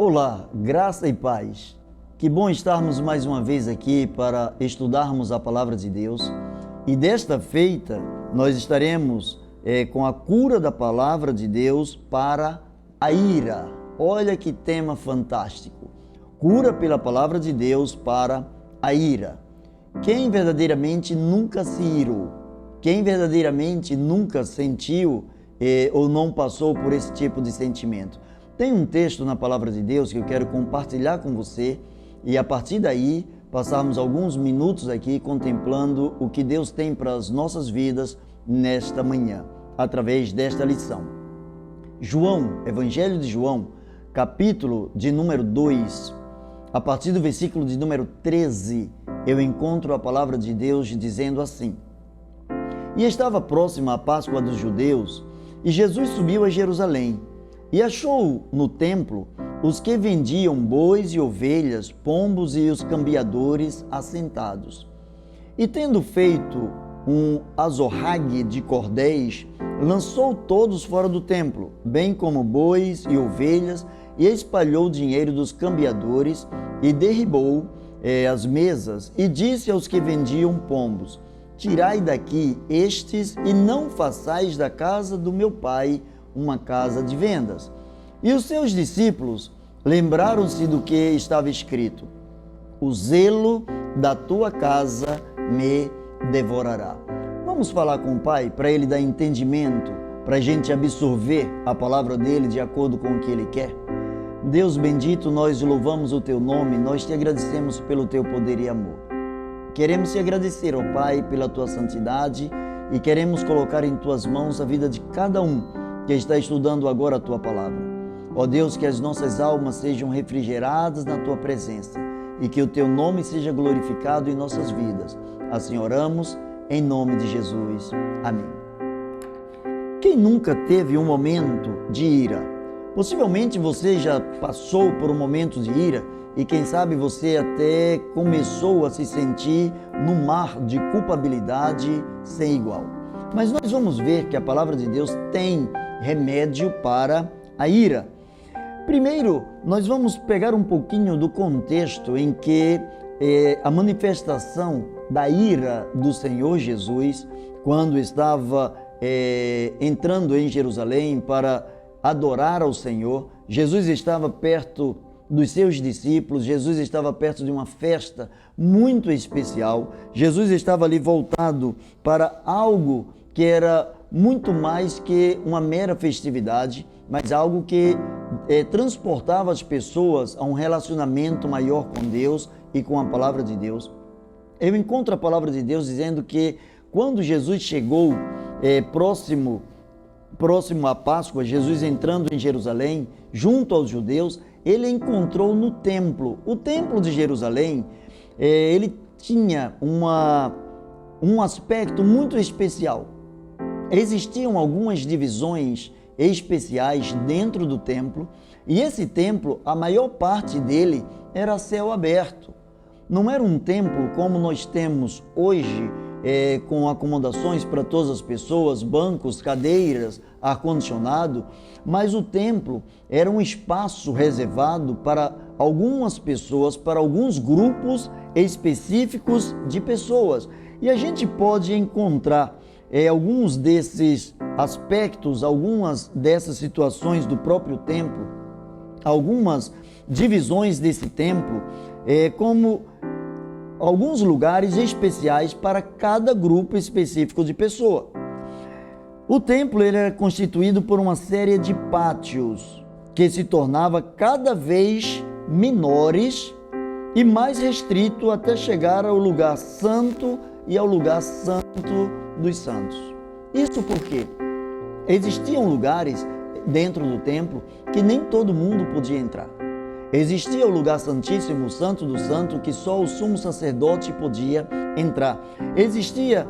Olá, graça e paz. Que bom estarmos mais uma vez aqui para estudarmos a Palavra de Deus. E desta feita, nós estaremos com a cura da Palavra de Deus para a ira. Olha que tema fantástico. Cura pela Palavra de Deus para a ira. Quem verdadeiramente nunca se irou? Quem verdadeiramente nunca sentiu ou não passou por esse tipo de sentimento? Tem um texto na Palavra de Deus que eu quero compartilhar com você e a partir daí passarmos alguns minutos aqui contemplando o que Deus tem para as nossas vidas nesta manhã, através desta lição. João, Evangelho de João, capítulo de número 2, a partir do versículo de número 13, eu encontro a Palavra de Deus dizendo assim: E estava próxima a Páscoa dos judeus, e Jesus subiu a Jerusalém, e achou no templo os que vendiam bois e ovelhas, pombos e os cambiadores assentados. E tendo feito um azorrague de cordéis, lançou todos fora do templo, bem como bois e ovelhas, e espalhou o dinheiro dos cambiadores, e derribou as mesas, e disse aos que vendiam pombos: Tirai daqui estes, e não façais da casa do meu pai uma casa de vendas. E os seus discípulos lembraram-se do que estava escrito: O zelo da tua casa me devorará. Vamos falar com o Pai para Ele dar entendimento, para a gente absorver a palavra dEle de acordo com o que Ele quer? Deus bendito, nós louvamos o Teu nome, nós Te agradecemos pelo Teu poder e amor. Queremos Te agradecer, ó Pai, pela Tua santidade e queremos colocar em Tuas mãos a vida de cada um que está estudando agora a Tua palavra. Ó Deus, que as nossas almas sejam refrigeradas na Tua presença e que o Teu nome seja glorificado em nossas vidas. Assim oramos, em nome de Jesus. Amém. Quem nunca teve um momento de ira? Possivelmente você já passou por um momento de ira e quem sabe você até começou a se sentir num mar de culpabilidade sem igual. Mas nós vamos ver que a palavra de Deus tem remédio para a ira. Primeiro, nós vamos pegar um pouquinho do contexto em que a manifestação da ira do Senhor Jesus, quando estava entrando em Jerusalém para adorar ao Senhor, Jesus estava perto dos seus discípulos, Jesus estava perto de uma festa muito especial, Jesus estava ali voltado para algo que era muito mais que uma mera festividade, mas algo que transportava as pessoas a um relacionamento maior com Deus e com a palavra de Deus. Eu encontro a palavra de Deus dizendo que quando Jesus chegou próximo à Páscoa, Jesus entrando em Jerusalém, junto aos judeus, ele encontrou no templo. O templo de Jerusalém, ele tinha um aspecto muito especial. Existiam algumas divisões especiais dentro do templo, e esse templo, a maior parte dele era a céu aberto. Não era um templo como nós temos hoje, com acomodações para todas as pessoas, bancos, cadeiras, ar-condicionado, mas o templo era um espaço reservado para algumas pessoas, para alguns grupos específicos de pessoas. E a gente pode encontrar alguns desses aspectos, algumas dessas situações do próprio templo, algumas divisões desse templo, como alguns lugares especiais para cada grupo específico de pessoa. O templo ele era constituído por uma série de pátios que se tornava cada vez menores e mais restrito até chegar ao lugar santo e ao lugar santo dos santos. Isso porque existiam lugares dentro do templo que nem todo mundo podia entrar. Existia o lugar santíssimo, o santo do santo, que só o sumo sacerdote podia entrar. Existia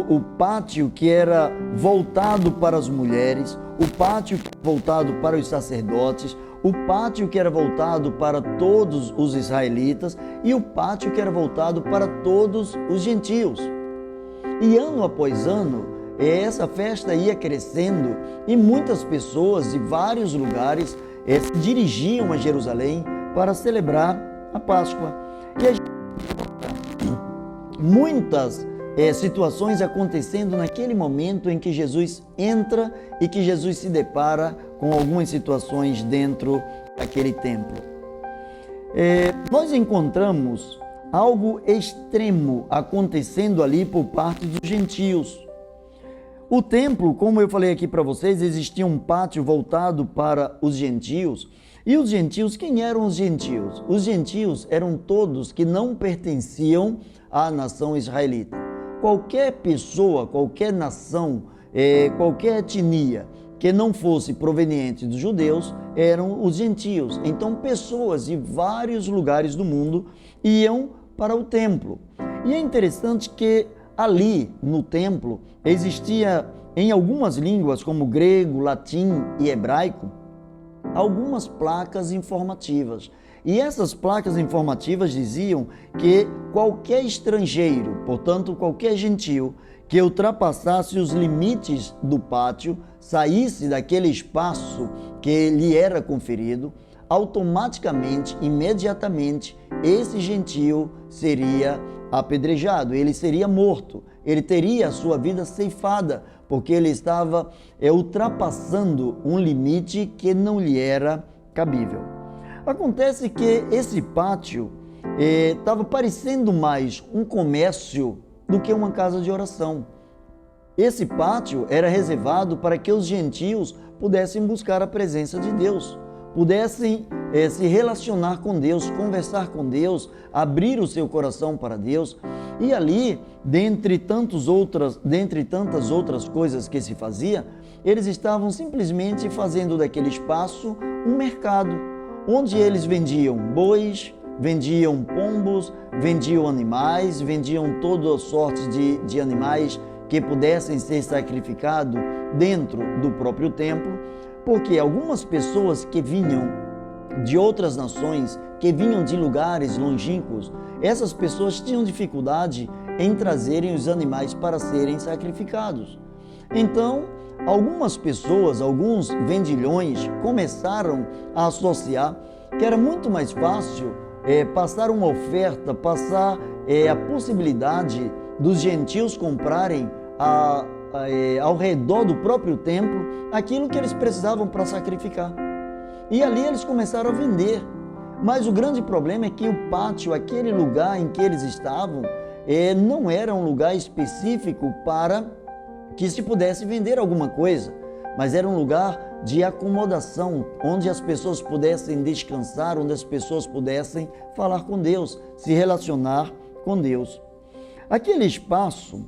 o pátio que era voltado para as mulheres, o pátio que era voltado para os sacerdotes, o pátio que era voltado para todos os israelitas e o pátio que era voltado para todos os gentios. E ano após ano, essa festa ia crescendo e muitas pessoas de vários lugares se dirigiam a Jerusalém para celebrar a Páscoa. E a gente muitas situações acontecendo naquele momento em que Jesus entra e que Jesus se depara com algumas situações dentro daquele templo. Nós encontramos algo extremo acontecendo ali por parte dos gentios. O templo, como eu falei aqui para vocês, existia um pátio voltado para os gentios. E os gentios, quem eram os gentios? Os gentios eram todos que não pertenciam à nação israelita. Qualquer pessoa, qualquer nação, qualquer etnia que não fosse proveniente dos judeus eram os gentios. Então, pessoas de vários lugares do mundo iam para o templo. E é interessante que ali no templo existia, em algumas línguas como grego, latim e hebraico, algumas placas informativas. E essas placas informativas diziam que qualquer estrangeiro, portanto qualquer gentio, que ultrapassasse os limites do pátio, saísse daquele espaço que lhe era conferido, automaticamente, imediatamente, esse gentio seria apedrejado, ele seria morto, ele teria a sua vida ceifada, porque ele estava ultrapassando um limite que não lhe era cabível. Acontece que esse pátio estava parecendo mais um comércio do que uma casa de oração. Esse pátio era reservado para que os gentios pudessem buscar a presença de Deus, pudessem se relacionar com Deus, conversar com Deus, abrir o seu coração para Deus. E ali, dentre tantas outras coisas que se fazia, eles estavam simplesmente fazendo daquele espaço um mercado, onde eles vendiam bois, vendiam pombos, vendiam animais, vendiam toda sorte de animais que pudessem ser sacrificados dentro do próprio templo, porque algumas pessoas que vinham de outras nações, que vinham de lugares longínquos, essas pessoas tinham dificuldade em trazerem os animais para serem sacrificados. Então, algumas pessoas, alguns vendilhões começaram a associar que era muito mais fácil passar uma oferta, passar a possibilidade dos gentios comprarem ao redor do próprio templo aquilo que eles precisavam para sacrificar. E ali eles começaram a vender. Mas o grande problema é que o pátio, aquele lugar em que eles estavam, não era um lugar específico para que se pudesse vender alguma coisa, mas era um lugar de acomodação, onde as pessoas pudessem descansar, onde as pessoas pudessem falar com Deus, se relacionar com Deus. Aquele espaço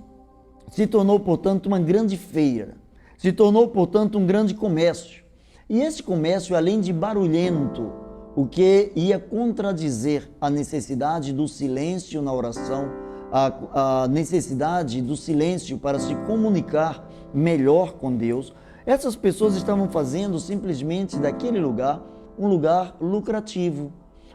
se tornou, portanto, uma grande feira, se tornou, portanto, um grande comércio. E esse comércio, além de barulhento, o que ia contradizer a necessidade do silêncio na oração, a necessidade do silêncio para se comunicar melhor com Deus, essas pessoas estavam fazendo simplesmente daquele lugar um lugar lucrativo,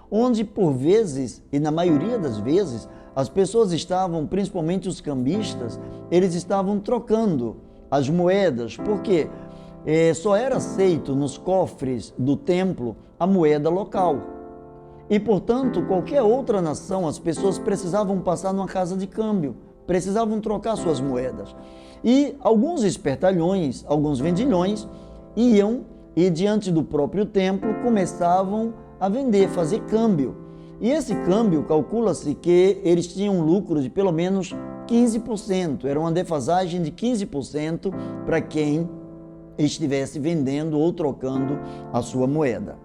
onde por vezes, e na maioria das vezes, as pessoas estavam, principalmente os cambistas, eles estavam trocando as moedas, porque só era aceito nos cofres do templo a moeda local. E, portanto, qualquer outra nação, as pessoas precisavam passar numa casa de câmbio, precisavam trocar suas moedas. E alguns espertalhões, alguns vendilhões, iam e diante do próprio templo começavam a vender, fazer câmbio. E esse câmbio, calcula-se que eles tinham um lucro de pelo menos 15%, era uma defasagem de 15% para quem estivesse vendendo ou trocando a sua moeda.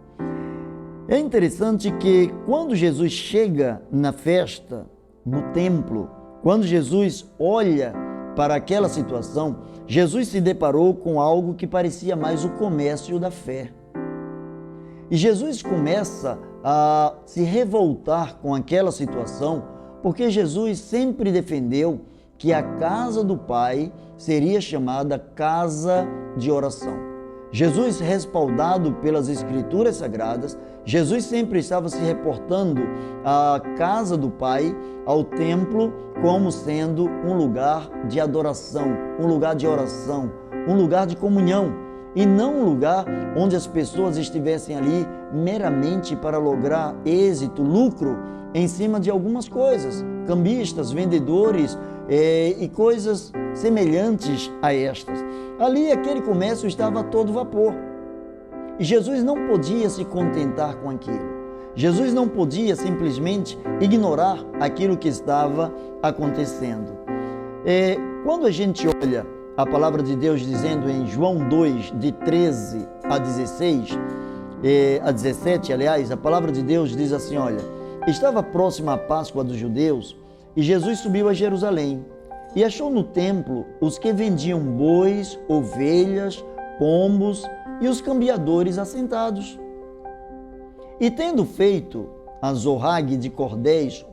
É interessante que quando Jesus chega na festa, no templo, quando Jesus olha para aquela situação, Jesus se deparou com algo que parecia mais o comércio da fé. E Jesus começa a se revoltar com aquela situação, porque Jesus sempre defendeu que a casa do Pai seria chamada casa de oração. Jesus, respaldado pelas Escrituras Sagradas, Jesus sempre estava se reportando à casa do Pai, ao templo, como sendo um lugar de adoração, um lugar de oração, um lugar de comunhão. e não um lugar onde as pessoas estivessem ali meramente para lograr êxito, lucro em cima de algumas coisas, cambistas, vendedores e coisas semelhantes a estas. Ali aquele comércio estava a todo vapor e Jesus não podia se contentar com aquilo. Jesus não podia simplesmente ignorar aquilo que estava acontecendo. Quando a gente olha a palavra de Deus dizendo em João 2, de 13 a 16, a 17, aliás, a palavra de Deus diz assim, olha, estava próxima a Páscoa dos judeus e Jesus subiu a Jerusalém e achou no templo os que vendiam bois, ovelhas, pombos e os cambiadores assentados. E tendo feito a zorrague de cordéis,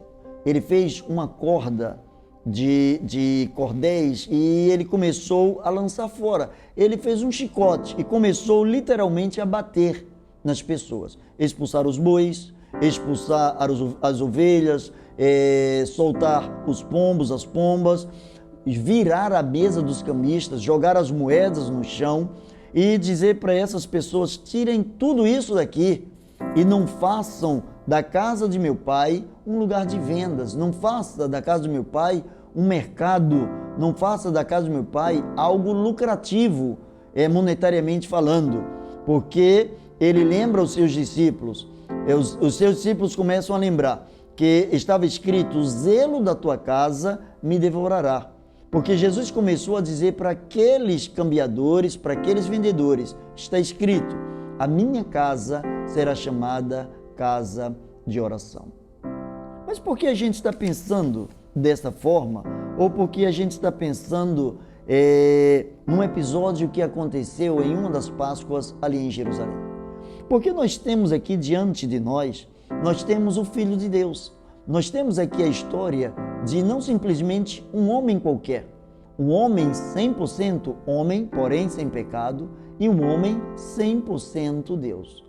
ele fez uma corda de cordéis e ele começou a lançar fora. Ele fez um chicote e começou literalmente a bater nas pessoas. Expulsar os bois, expulsar as ovelhas, soltar os pombos, as pombas, virar a mesa dos cambistas, jogar as moedas no chão e dizer para essas pessoas, tirem tudo isso daqui e não façam da casa de meu pai um lugar de vendas, não faça da casa do meu pai um mercado, não faça da casa do meu pai algo lucrativo, monetariamente falando, porque ele lembra os seus discípulos, os seus discípulos começam a lembrar que estava escrito, o zelo da tua casa me devorará, porque Jesus começou a dizer para aqueles cambiadores, para aqueles vendedores, está escrito, a minha casa será chamada casa de oração. Mas por que a gente está pensando dessa forma? Ou porque a gente está pensando num episódio que aconteceu em uma das Páscoas ali em Jerusalém? Porque nós temos aqui diante de nós temos o Filho de Deus. Nós temos aqui a história de não simplesmente um homem qualquer, um homem 100% homem, porém sem pecado, e um homem 100% Deus.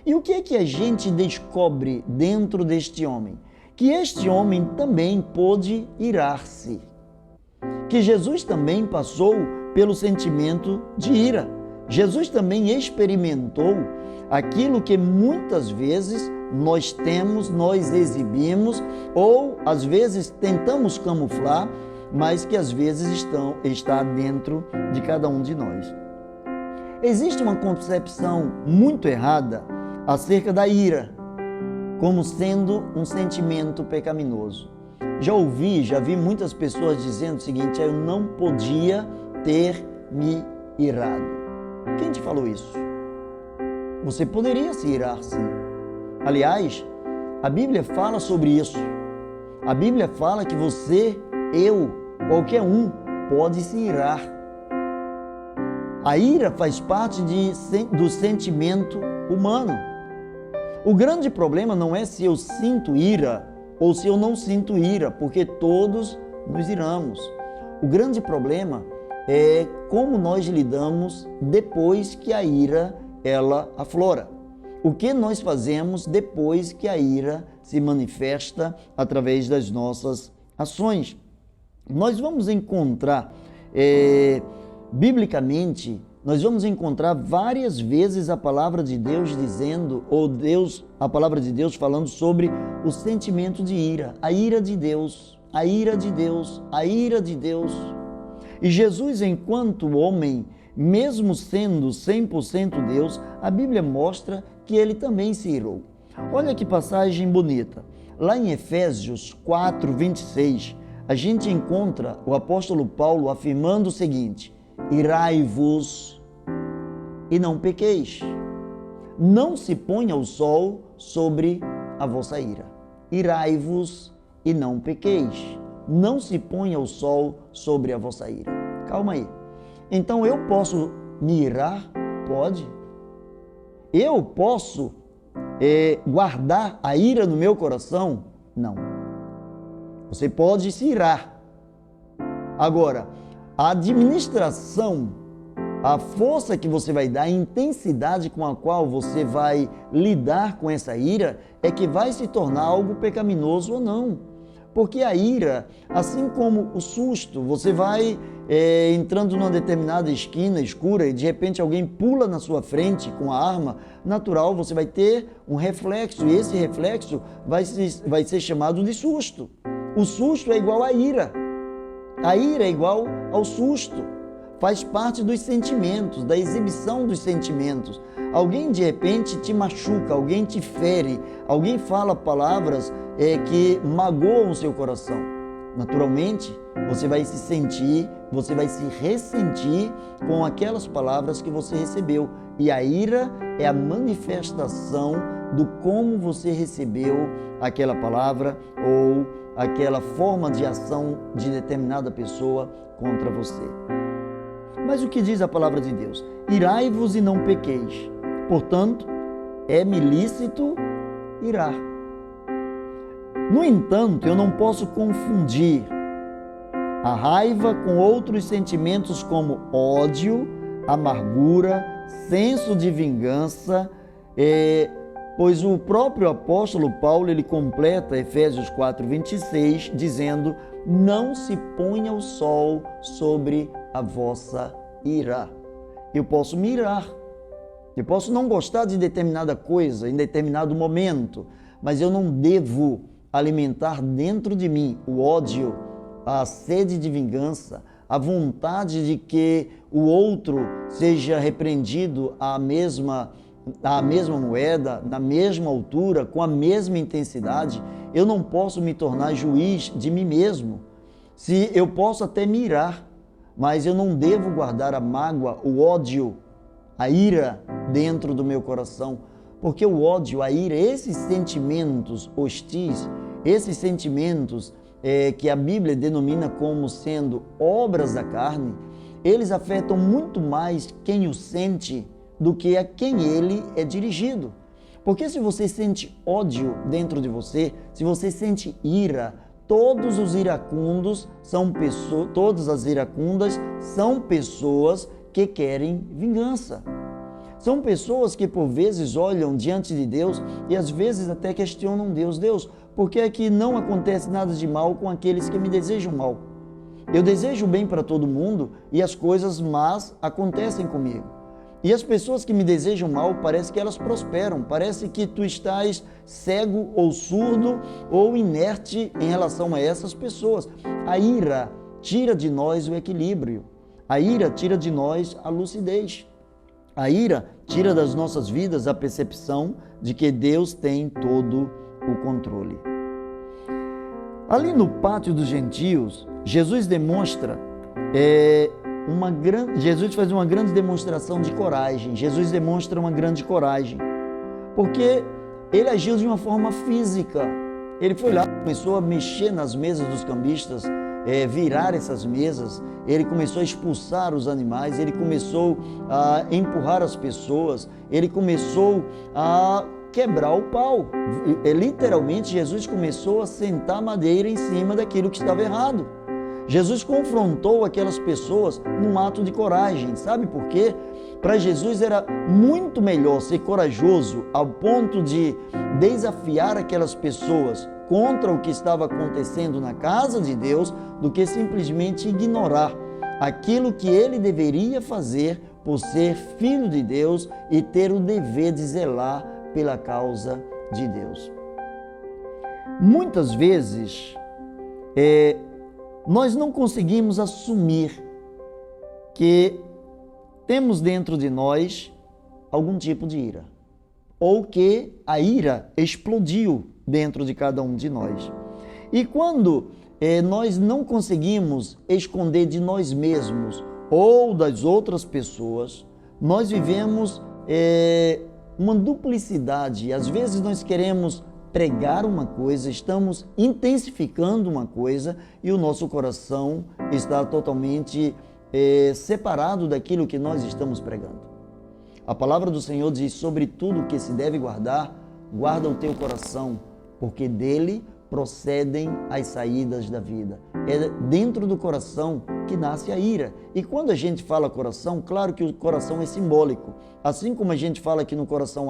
E o que é que a gente descobre dentro deste homem? Que este homem também pôde irar-se. Que Jesus também passou pelo sentimento de ira. Jesus também experimentou aquilo que muitas vezes nós temos, nós exibimos, ou às vezes tentamos camuflar, mas que às vezes está dentro de cada um de nós. Existe uma concepção muito errada acerca da ira, como sendo um sentimento pecaminoso. Já vi muitas pessoas dizendo o seguinte, eu não podia ter me irado. Quem te falou isso? Você poderia se irar, sim. Aliás, a Bíblia fala sobre isso. A Bíblia fala que você, eu, qualquer um, pode se irar. A ira faz parte do sentimento humano. O grande problema não é se eu sinto ira ou se eu não sinto ira, porque todos nos iramos. O grande problema é como nós lidamos depois que a ira ela aflora. O que nós fazemos depois que a ira se manifesta através das nossas ações. Nós vamos encontrar, biblicamente, nós vamos encontrar várias vezes a palavra de Deus dizendo, a palavra de Deus falando sobre o sentimento de ira, a ira de Deus, a ira de Deus, a ira de Deus. E Jesus, enquanto homem, mesmo sendo 100% Deus, a Bíblia mostra que ele também se irou. Olha que passagem bonita. Lá em Efésios 4, 26, a gente encontra o apóstolo Paulo afirmando o seguinte, irai-vos e não pequeis. Não se ponha o sol sobre a vossa ira. Irai-vos e não pequeis. Não se ponha o sol sobre a vossa ira. Calma aí. Então eu posso me irar? Pode. Eu posso guardar a ira no meu coração? Não. Você pode se irar. Agora, a administração, a força que você vai dar, a intensidade com a qual você vai lidar com essa ira, é que vai se tornar algo pecaminoso ou não. Porque a ira, assim como o susto, você vai entrando numa determinada esquina escura e de repente alguém pula na sua frente com a arma, natural, você vai ter um reflexo e esse reflexo vai ser chamado de susto. O susto é igual à ira. A ira é igual ao susto. Faz parte dos sentimentos, da exibição dos sentimentos. Alguém de repente te machuca, alguém te fere, alguém fala palavras que magoam o seu coração. Naturalmente, você vai se sentir, você vai se ressentir com aquelas palavras que você recebeu. E a ira é a manifestação do como você recebeu aquela palavra ou aquela forma de ação de determinada pessoa contra você. Mas o que diz a palavra de Deus? Irai-vos e não pequeis. Portanto, é-me lícito irar. No entanto, eu não posso confundir a raiva com outros sentimentos como ódio, amargura, senso de vingança, pois o próprio apóstolo Paulo, ele completa Efésios 4:26, dizendo: não se ponha o sol sobre a vossa ira. Eu posso me irar, eu posso não gostar de determinada coisa em determinado momento, mas eu não devo alimentar dentro de mim o ódio, a sede de vingança, a vontade de que o outro seja repreendido à mesma moeda, na mesma altura, com a mesma intensidade. Eu não posso me tornar juiz de mim mesmo. Se eu posso até me irar, mas eu não devo guardar a mágoa, o ódio, a ira dentro do meu coração, porque o ódio, a ira, esses sentimentos hostis, esses sentimentos que a Bíblia denomina como sendo obras da carne, eles afetam muito mais quem o sente do que a quem ele é dirigido. Porque se você sente ódio dentro de você, se você sente ira, todos os iracundos são pessoas, todas as iracundas são pessoas que querem vingança. São pessoas que por vezes olham diante de Deus e às vezes até questionam Deus. Deus, por que é que não acontece nada de mal com aqueles que me desejam mal? Eu desejo bem para todo mundo e as coisas más acontecem comigo. E as pessoas que me desejam mal, parece que elas prosperam, parece que tu estás cego ou surdo ou inerte em relação a essas pessoas. A ira tira de nós o equilíbrio, a ira tira de nós a lucidez, a ira tira das nossas vidas a percepção de que Deus tem todo o controle. Ali no pátio dos gentios, Jesus demonstra Jesus faz uma grande demonstração de coragem. Jesus demonstra uma grande coragem, porque ele agiu de uma forma física. Ele foi lá, começou a mexer nas mesas dos cambistas, virar essas mesas, ele começou a expulsar os animais, ele começou a empurrar as pessoas, ele começou a quebrar o pau. Literalmente, Jesus começou a sentar madeira em cima daquilo que estava errado. Jesus confrontou aquelas pessoas num ato de coragem. Sabe por quê? Para Jesus era muito melhor ser corajoso ao ponto de desafiar aquelas pessoas contra o que estava acontecendo na casa de Deus do que simplesmente ignorar aquilo que ele deveria fazer por ser filho de Deus e ter o dever de zelar pela causa de Deus. Muitas vezes, nós não conseguimos assumir que temos dentro de nós algum tipo de ira, ou que a ira explodiu dentro de cada um de nós. E quando nós não conseguimos esconder de nós mesmos ou das outras pessoas, nós vivemos uma duplicidade. Às vezes nós queremos pregar uma coisa, estamos intensificando uma coisa e o nosso coração está totalmente separado daquilo que nós estamos pregando. A palavra do Senhor diz: sobre tudo que se deve guardar, guarda o teu coração, porque dele procedem as saídas da vida. É dentro do coração que nasce a ira. E quando a gente fala coração, claro que o coração é simbólico. Assim como a gente fala que no coração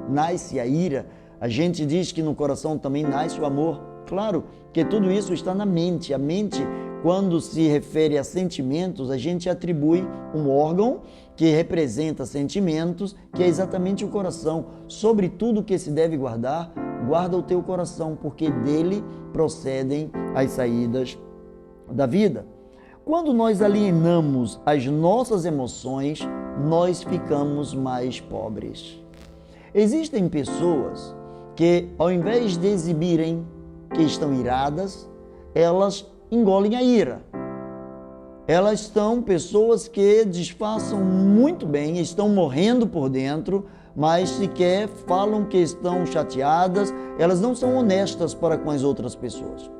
nasce a ira, a gente diz que no coração também nasce o amor. Claro que tudo isso está na mente. A mente, quando se refere a sentimentos, a gente atribui um órgão que representa sentimentos, que é exatamente o coração. Sobre tudo que se deve guardar, guarda o teu coração, porque dele procedem as saídas da vida. Quando nós alienamos as nossas emoções, nós ficamos mais pobres. Existem pessoas que, ao invés de exibirem que estão iradas, elas engolem a ira. Elas são pessoas que disfarçam muito bem, estão morrendo por dentro, mas sequer falam que estão chateadas. Elas não são honestas para com as outras pessoas,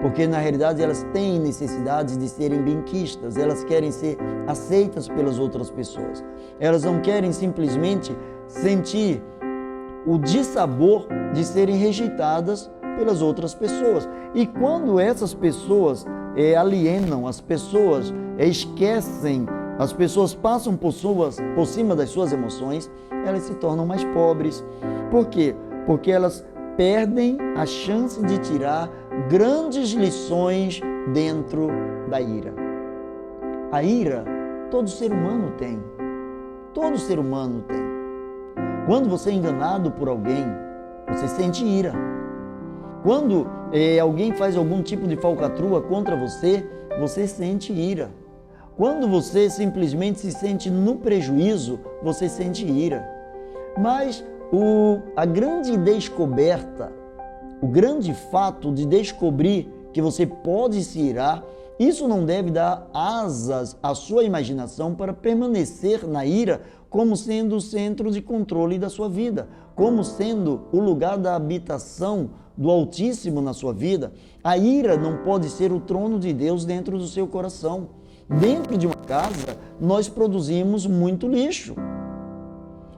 porque na realidade elas têm necessidade de serem benquistas, elas querem ser aceitas pelas outras pessoas. Elas não querem simplesmente sentir o dissabor de serem rejeitadas pelas outras pessoas. E quando essas pessoas alienam, as pessoas esquecem, as pessoas passam por cima das suas emoções, elas se tornam mais pobres. Por quê? Porque elas perdem a chance de tirar grandes lições dentro da ira. A ira, todo ser humano tem. Todo ser humano tem. Quando você é enganado por alguém, você sente ira. Quando alguém faz algum tipo de falcatrua contra você, você sente ira. Quando você simplesmente se sente no prejuízo, você sente ira. Mas a grande descoberta, o grande fato de descobrir que você pode se irar, isso não deve dar asas à sua imaginação para permanecer na ira como sendo o centro de controle da sua vida, como sendo o lugar da habitação do Altíssimo na sua vida. A ira não pode ser o trono de Deus dentro do seu coração. Dentro de uma casa, nós produzimos muito lixo.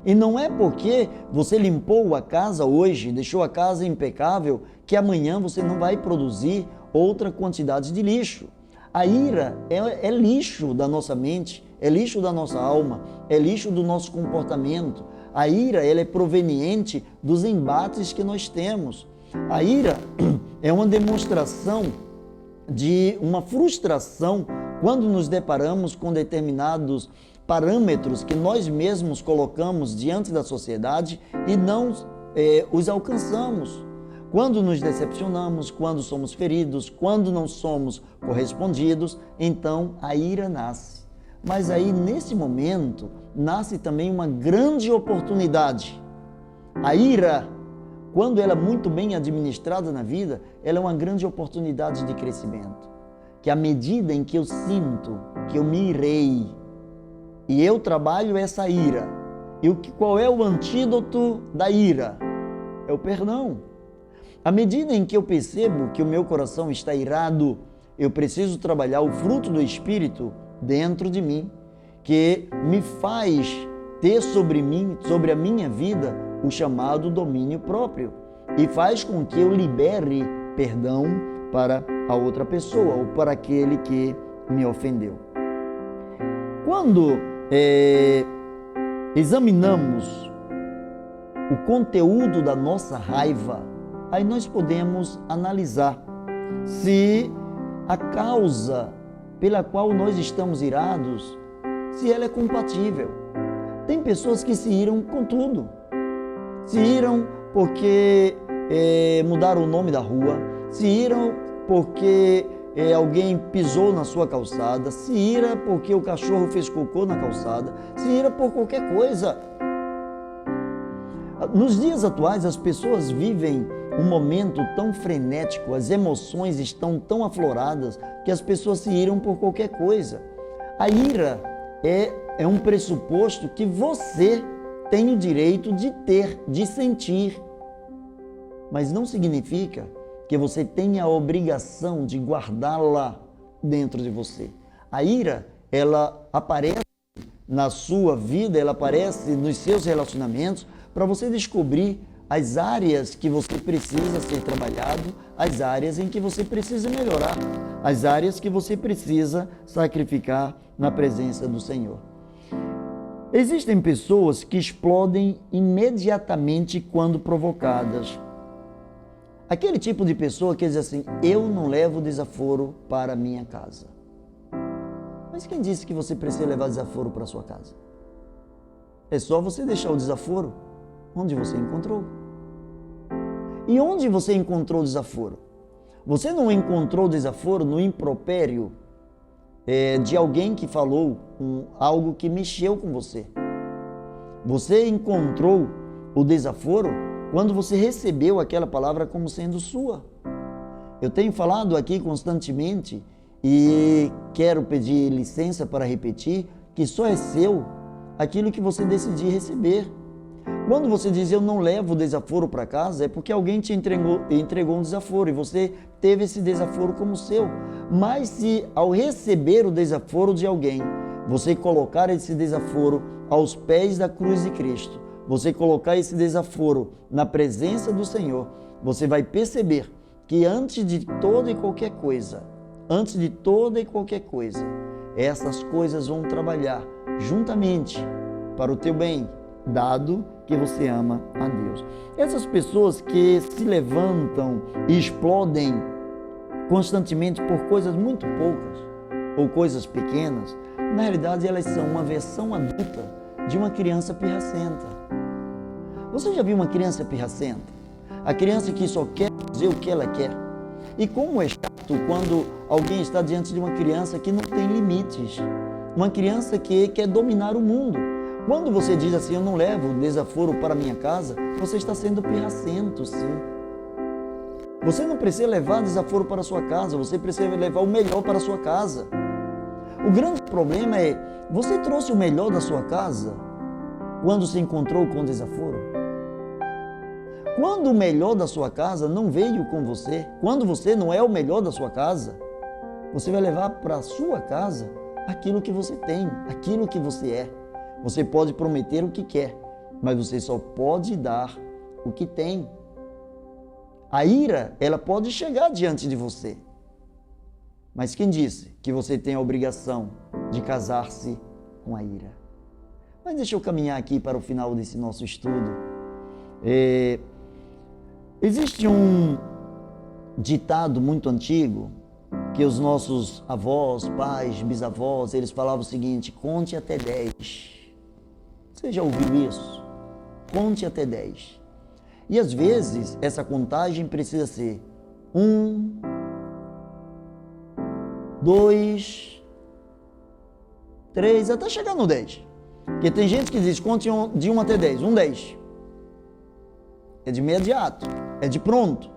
E não é porque você limpou a casa hoje, deixou a casa impecável, que amanhã você não vai produzir outra quantidade de lixo. A ira é lixo da nossa mente, é lixo da nossa alma, é lixo do nosso comportamento. A ira ela é proveniente dos embates que nós temos. A ira é uma demonstração de uma frustração quando nos deparamos com determinados parâmetros que nós mesmos colocamos diante da sociedade e não os alcançamos. Quando nos decepcionamos, quando somos feridos, quando não somos correspondidos, então a ira nasce. Mas aí, nesse momento, nasce também uma grande oportunidade. A ira, quando ela é muito bem administrada na vida, ela é uma grande oportunidade de crescimento. Que à medida em que eu sinto que eu me irei e eu trabalho essa ira, e qual é o antídoto da ira? É o perdão. À medida em que eu percebo que o meu coração está irado, eu preciso trabalhar o fruto do Espírito dentro de mim, que me faz ter sobre mim, sobre a minha vida, o chamado domínio próprio e faz com que eu libere perdão para a outra pessoa ou para aquele que me ofendeu. Quando examinamos o conteúdo da nossa raiva, aí nós podemos analisar se a causa pela qual nós estamos irados, se ela é compatível. Tem pessoas que se iram com tudo. Se iram porque mudaram o nome da rua, se iram porque alguém pisou na sua calçada, se ira porque o cachorro fez cocô na calçada, se ira por qualquer coisa. Nos dias atuais, as pessoas vivem um momento tão frenético, as emoções estão tão afloradas que as pessoas se iram por qualquer coisa. A ira é um pressuposto que você tem o direito de ter, de sentir, mas não significa que você tenha a obrigação de guardá-la dentro de você. A ira, ela aparece na sua vida, ela aparece nos seus relacionamentos para você descobrir as áreas que você precisa ser trabalhado, as áreas em que você precisa melhorar, as áreas que você precisa sacrificar na presença do Senhor. Existem pessoas que explodem imediatamente quando provocadas. Aquele tipo de pessoa que diz assim, eu não levo desaforo para a minha casa. Mas quem disse que você precisa levar desaforo para a sua casa? É só você deixar o desaforo onde você encontrou. E onde você encontrou o desaforo? Você não encontrou o desaforo no impropério de alguém que falou algo que mexeu com você. Você encontrou o desaforo quando você recebeu aquela palavra como sendo sua. Eu tenho falado aqui constantemente e quero pedir licença para repetir que só é seu aquilo que você decidir receber. Quando você diz eu não levo o desaforo para casa, é porque alguém te entregou um desaforo e você teve esse desaforo como seu. Mas se ao receber o desaforo de alguém, você colocar esse desaforo aos pés da cruz de Cristo, você colocar esse desaforo na presença do Senhor, você vai perceber que antes de toda e qualquer coisa, essas coisas vão trabalhar juntamente para o teu bem, dado que você ama a Deus. Essas pessoas que se levantam e explodem constantemente por coisas muito poucas ou coisas pequenas, na realidade elas são uma versão adulta de uma criança pirracenta. Você já viu uma criança pirracenta? A criança que só quer dizer o que ela quer. E como é chato quando alguém está diante de uma criança que não tem limites. Uma criança que quer dominar o mundo. Quando você diz assim, eu não levo desaforo para minha casa, você está sendo pirracento, sim. Você não precisa levar desaforo para a sua casa, você precisa levar o melhor para a sua casa. O grande problema é, você trouxe o melhor da sua casa quando se encontrou com o desaforo? Quando o melhor da sua casa não veio com você, quando você não é o melhor da sua casa, você vai levar para a sua casa aquilo que você tem, aquilo que você é. Você pode prometer o que quer, mas você só pode dar o que tem. A ira, ela pode chegar diante de você. Mas quem disse que você tem a obrigação de casar-se com a ira? Mas deixa eu caminhar aqui para o final desse nosso estudo. Existe um ditado muito antigo que os nossos avós, pais, bisavós, eles falavam o seguinte, conte até 10. Você já ouviu isso? Conte até 10. E às vezes essa contagem precisa ser 1, 2, 3, até chegar no 10. Porque tem gente que diz conte de 1 até 10, 10. É de imediato, é de pronto.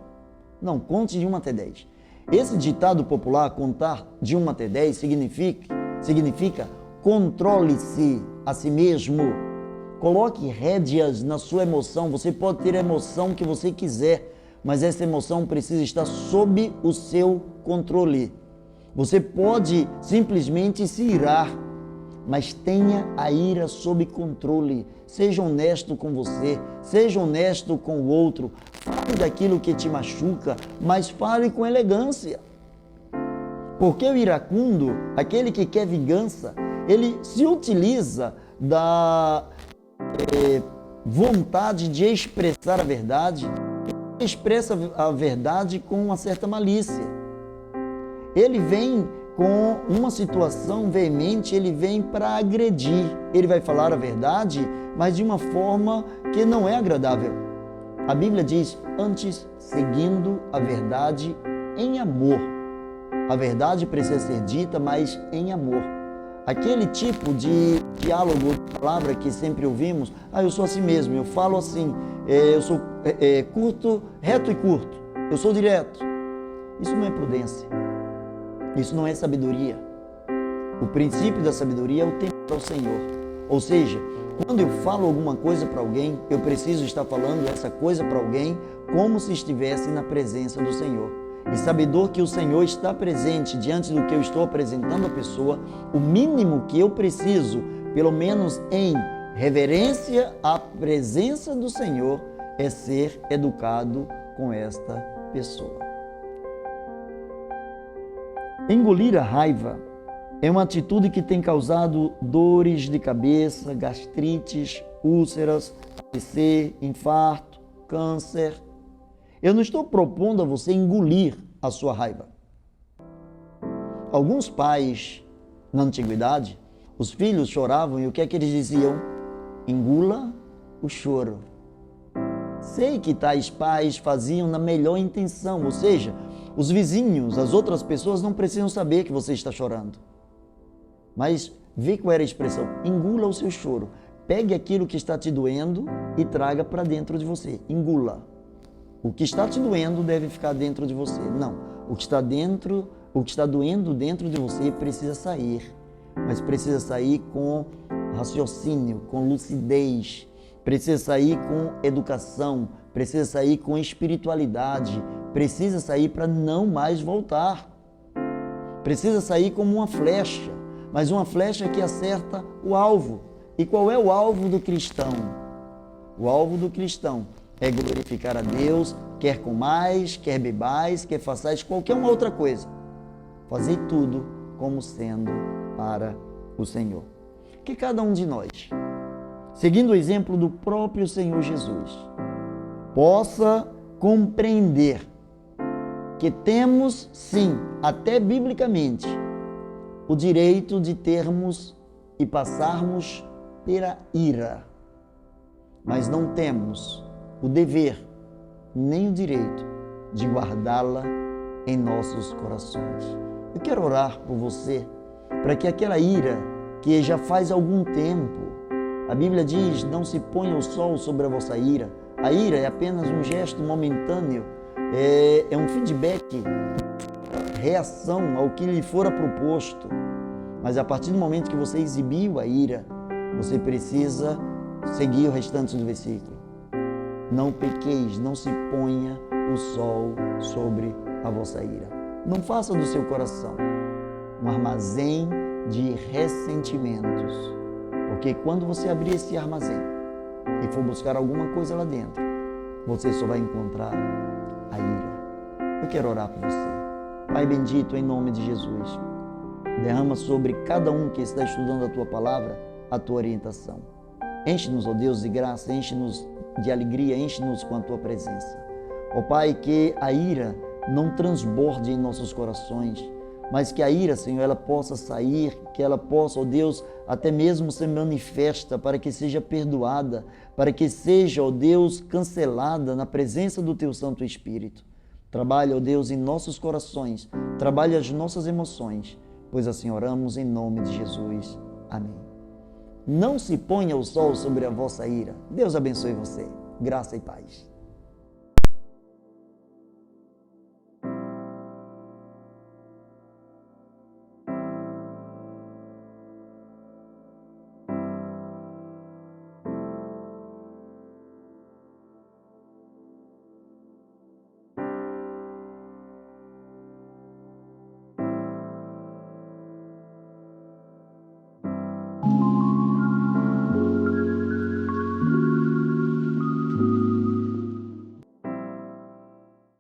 Não, conte de 1 até 10. Esse ditado popular, contar de 1 até 10, significa controle-se a si mesmo. Coloque rédeas na sua emoção. Você pode ter a emoção que você quiser, mas essa emoção precisa estar sob o seu controle. Você pode simplesmente se irar, mas tenha a ira sob controle. Seja honesto com você, seja honesto com o outro. Fale daquilo que te machuca, mas fale com elegância. Porque o iracundo, aquele que quer vingança, ele se utiliza da vontade de expressar a verdade, expressa a verdade com uma certa malícia. Ele vem com uma situação veemente, ele vem para agredir. Ele vai falar a verdade, mas de uma forma que não é agradável. A Bíblia diz, antes seguindo a verdade em amor. A verdade precisa ser dita, mas em amor. Aquele tipo de diálogo, de palavra que sempre ouvimos, eu sou assim mesmo, eu falo assim, eu sou curto, reto e curto, eu sou direto. Isso não é prudência, isso não é sabedoria. O princípio da sabedoria é o temor ao Senhor. Ou seja, quando eu falo alguma coisa para alguém, eu preciso estar falando essa coisa para alguém como se estivesse na presença do Senhor. E sabedor que o Senhor está presente diante do que eu estou apresentando à pessoa, o mínimo que eu preciso, pelo menos em reverência à presença do Senhor, é ser educado com esta pessoa. Engolir a raiva é uma atitude que tem causado dores de cabeça, gastrites, úlceras, AVC, infarto, câncer. Eu não estou propondo a você engolir a sua raiva. Alguns pais, na antiguidade, os filhos choravam e o que é que eles diziam? Engula o choro. Sei que tais pais faziam na melhor intenção, ou seja, os vizinhos, as outras pessoas não precisam saber que você está chorando. Mas vê qual era a expressão: engula o seu choro. Pegue aquilo que está te doendo e traga para dentro de você. Engula. O que está te doendo deve ficar dentro de você. Não, o que está doendo dentro de você precisa sair. Mas precisa sair com raciocínio, com lucidez. Precisa sair com educação. Precisa sair com espiritualidade. Precisa sair para não mais voltar. Precisa sair como uma flecha, mas uma flecha que acerta o alvo. E qual é o alvo do cristão? O alvo do cristão é glorificar a Deus, quer comais, quer bebais, quer façais qualquer uma outra coisa. Fazei tudo como sendo para o Senhor. Que cada um de nós, seguindo o exemplo do próprio Senhor Jesus, possa compreender que temos, sim, até biblicamente, o direito de termos e passarmos pela ira, mas não temos o dever nem o direito de guardá-la em nossos corações. Eu quero orar por você, para que aquela ira que já faz algum tempo, a Bíblia diz, não se ponha o sol sobre a vossa ira. A ira é apenas um gesto momentâneo, é um feedback, reação ao que lhe fora proposto. Mas a partir do momento que você exibiu a ira, você precisa seguir o restante do versículo. Não pequeis, não se ponha o sol sobre a vossa ira. Não faça do seu coração um armazém de ressentimentos, porque quando você abrir esse armazém e for buscar alguma coisa lá dentro, você só vai encontrar a ira. Eu quero orar por você. Pai bendito, em nome de Jesus, derrama sobre cada um que está estudando a Tua palavra a Tua orientação. Enche-nos, ó Deus, de graça, enche-nos de alegria, enche-nos com a Tua presença. Ó Pai, que a ira não transborde em nossos corações, mas que a ira, Senhor, ela possa sair, que ela possa, ó Deus, até mesmo ser manifesta, para que seja perdoada, para que seja, ó Deus, cancelada na presença do Teu Santo Espírito. Trabalha, ó Deus, em nossos corações, trabalha as nossas emoções, pois assim oramos em nome de Jesus. Amém. Não se ponha o sol sobre a vossa ira. Deus abençoe você. Graça e paz.